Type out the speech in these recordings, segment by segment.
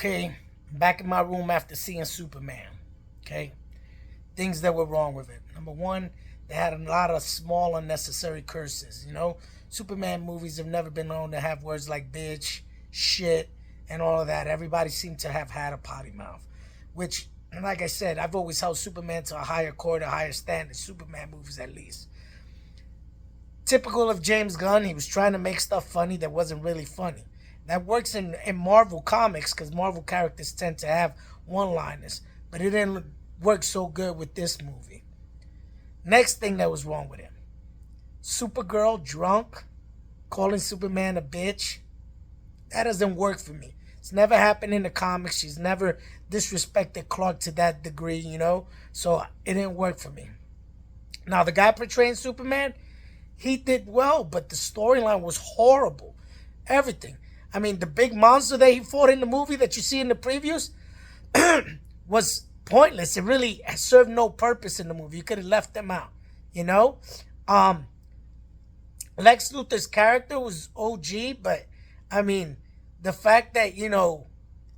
Okay, back in my room after seeing Superman. Okay, things that were wrong with it. Number one, they had a lot of small unnecessary curses. Superman movies have never been known to have words like bitch, shit, and all of that. Everybody seemed to have had a potty mouth, which, like I said, I've always held Superman to a higher court, a higher standard. Superman movies, at least. Typical of James Gunn, he was trying to make stuff funny that wasn't really funny. That works in Marvel comics because Marvel characters tend to have one-liners, but it didn't work so good with this movie. Next thing that was wrong with him, Supergirl drunk, calling Superman a bitch. That doesn't work for me. It's never happened in the comics. She's never disrespected Clark to that degree. So it didn't work for me. Now, the guy portraying Superman, he did well, but the storyline was horrible. Everything. I mean, the big monster that he fought in the movie that you see in the previews was pointless. It really served no purpose in the movie. You could have left them out, you know? Lex Luthor's character was OG, but, I mean, the fact that,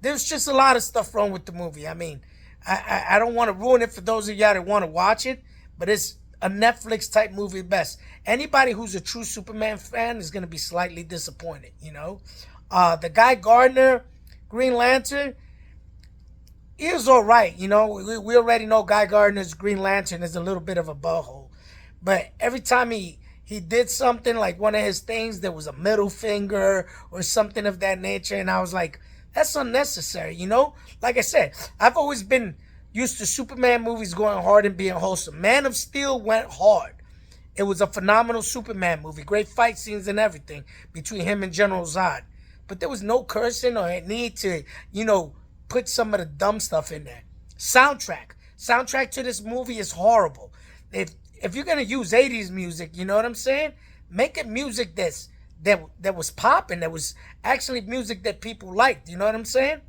there's just a lot of stuff wrong with the movie. I mean, I don't want to ruin it for those of y'all that want to watch it, but it's a Netflix type movie at best. Anybody who's a true Superman fan is going to be slightly disappointed. The guy Gardner, Green Lantern, he was all right. We already know Guy Gardner's Green Lantern is a little bit of a butthole. But every time he did something, like one of his things, there was a middle finger or something of that nature. And I was like, that's unnecessary, Like I said, I've always been used to Superman movies going hard and being wholesome. Man of Steel went hard. It was a phenomenal Superman movie. Great fight scenes and everything between him and General Zod. But there was no cursing or need to, put some of the dumb stuff in there. Soundtrack to this movie is horrible. If you're going to use 80s music, you know what I'm saying? Make it music that was popping, that was actually music that people liked. You know what I'm saying?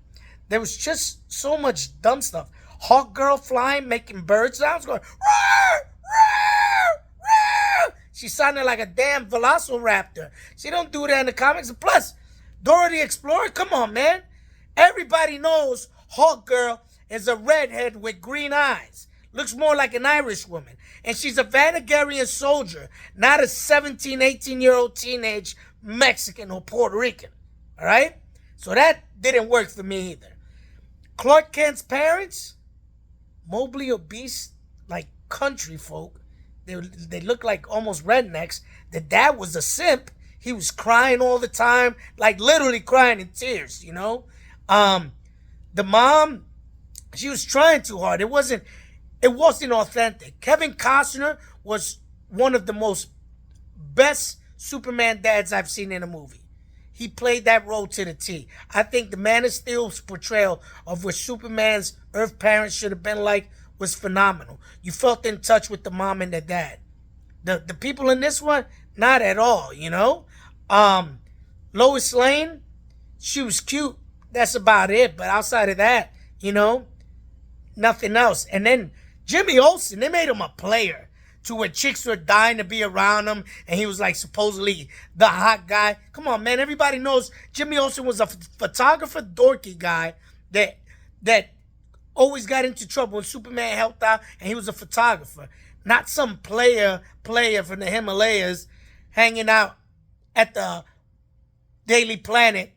There was just so much dumb stuff. Hawk Girl flying, making bird sounds, going, roar, roar, roar. She sounded like a damn velociraptor. She don't do that in the comics. And plus, Dora the Explorer, come on, man. Everybody knows Hawk Girl is a redhead with green eyes. Looks more like an Irish woman. And she's a Vanagarian soldier, not a 17, 18-year-old teenage Mexican or Puerto Rican. All right? So that didn't work for me either. Clark Kent's parents, mobily obese, like country folk. They look like almost rednecks. The dad was a simp. He was crying all the time, like literally crying in tears, The mom, she was trying too hard. It wasn't authentic. Kevin Costner was one of the most best Superman dads I've seen in a movie. He played that role to the T. I think the Man of Steel's portrayal of what Superman's Earth parents should have been like was phenomenal. You felt in touch with the mom and the dad. The people in this one, not at all, Lois Lane, she was cute. That's about it. But outside of that, nothing else. And then Jimmy Olsen, they made him a player to where chicks were dying to be around him, and he was like supposedly the hot guy. Come on, man. Everybody knows Jimmy Olsen was a photographer, dorky guy that always got into trouble when Superman helped out, and he was a photographer. Not some player from the Himalayas hanging out at the Daily Planet,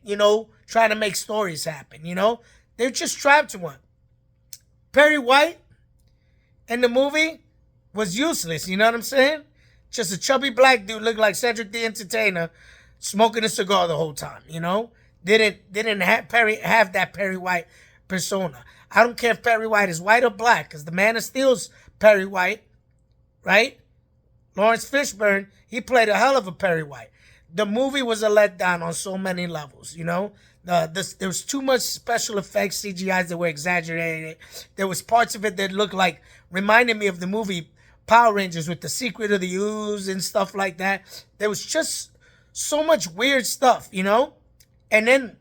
trying to make stories happen, They're just trapped to one. Perry White in the movie was useless, you know what I'm saying? Just a chubby black dude looked like Cedric the Entertainer smoking a cigar the whole time, Didn't have that Perry White persona. I don't care if Perry White is white or black, because the Man of Steel's Perry White, right? Lawrence Fishburne, he played a hell of a Perry White. The movie was a letdown on so many levels, there was too much special effects, CGIs that were exaggerated. There was parts of it that reminded me of the movie Power Rangers with the Secret of the Ooze and stuff like that. There was just so much weird stuff, And then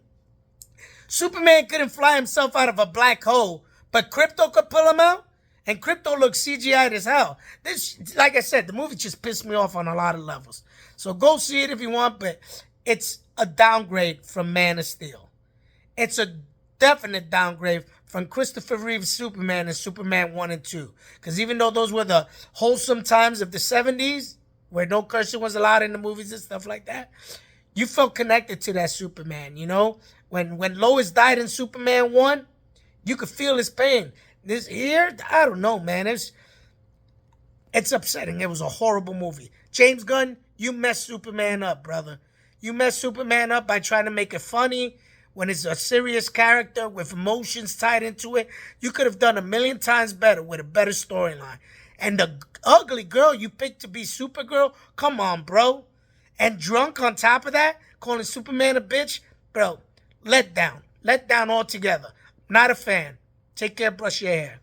Superman couldn't fly himself out of a black hole, but Krypto could pull him out, and Krypto looked CGI'd as hell. This, like I said, the movie just pissed me off on a lot of levels. So go see it if you want, but it's a downgrade from Man of Steel. It's a definite downgrade from Christopher Reeve's Superman and Superman 1 and 2. Because even though those were the wholesome times of the 70s, where no cursing was allowed in the movies and stuff like that, you felt connected to that Superman, you know? When Lois died in Superman 1, you could feel his pain. This here, I don't know, man. It's upsetting. It was a horrible movie. James Gunn, you messed Superman up, brother. You messed Superman up by trying to make it funny when it's a serious character with emotions tied into it. You could have done a million times better with a better storyline. And the ugly girl you picked to be Supergirl, come on, bro. And drunk on top of that, calling Superman a bitch, bro, let down. Let down altogether. Not a fan. Take care, brush your hair.